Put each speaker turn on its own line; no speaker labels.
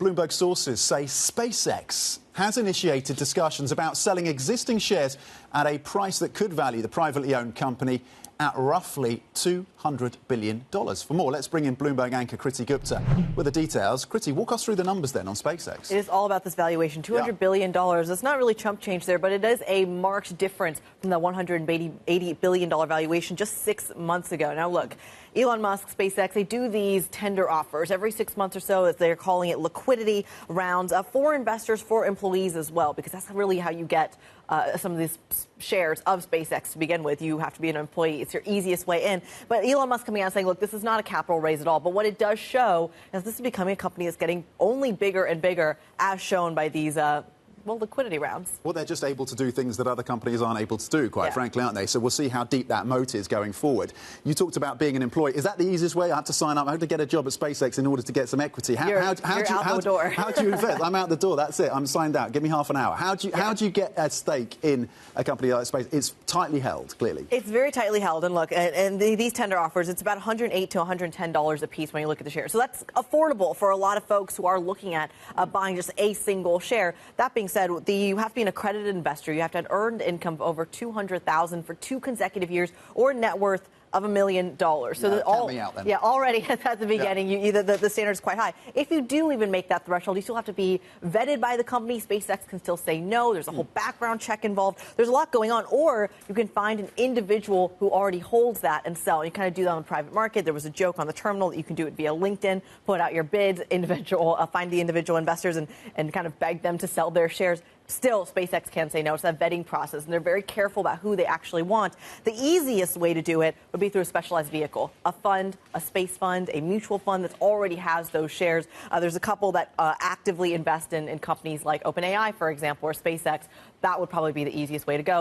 Bloomberg sources say SpaceX has initiated discussions about selling existing shares at a price that could value the privately owned company at roughly $200 billion. For more, let's bring in Bloomberg anchor Kriti Gupta with the details. Kriti, walk us through the numbers then on SpaceX.
It is all about this valuation, $200 billion. It's not really chump change there, but it is a marked difference from the $180 billion valuation just 6 months ago. Now, look, Elon Musk SpaceX, they do these tender offers every 6 months or so, as they're calling it, liquidity rounds for investors, for employees as well, because that's really how you get some of these shares of SpaceX to begin with. You have to be an employee. It's your easiest way in. But Elon Musk coming out saying, look, this is not a capital raise at all. But what it does show is this is becoming a company that's getting only bigger and bigger, as shown by these liquidity rounds.
Well, they're just able to do things that other companies aren't able to do, quite frankly, aren't they? So we'll see how deep that moat is going forward. You talked about being an employee. Is that the easiest way? I have to sign up. I have to get a job at SpaceX in order to get some equity. How do you invest? I'm out the door. That's it. I'm signed out. Give me half an hour. How do you get a stake in a company like SpaceX? It's tightly held, clearly.
It's very tightly held. And look, these tender offers, it's about $108 to $110 a piece when you look at the shares. So that's affordable for a lot of folks who are looking at buying just a single share. That being said, you have to be an accredited investor. You have to have earned income of over $200,000 for 2 consecutive years, or net worth of $1 million. So already at the beginning, the standard is quite high. If you do even make that threshold, you still have to be vetted by the company. SpaceX can still say no. There's a whole background check involved. There's a lot going on. Or you can find an individual who already holds that and sell. You kind of do that on the private market. There was a joke on the terminal that you can do it via LinkedIn, put out your bids, find the individual investors and kind of beg them to sell their shares. Still, SpaceX can say no. It's that vetting process, and they're very careful about who they actually want. The easiest way to do it would be through a specialized vehicle, a fund, a space fund, a mutual fund that already has those shares. There's a couple that actively invest in companies like OpenAI, for example, or SpaceX. That would probably be the easiest way to go.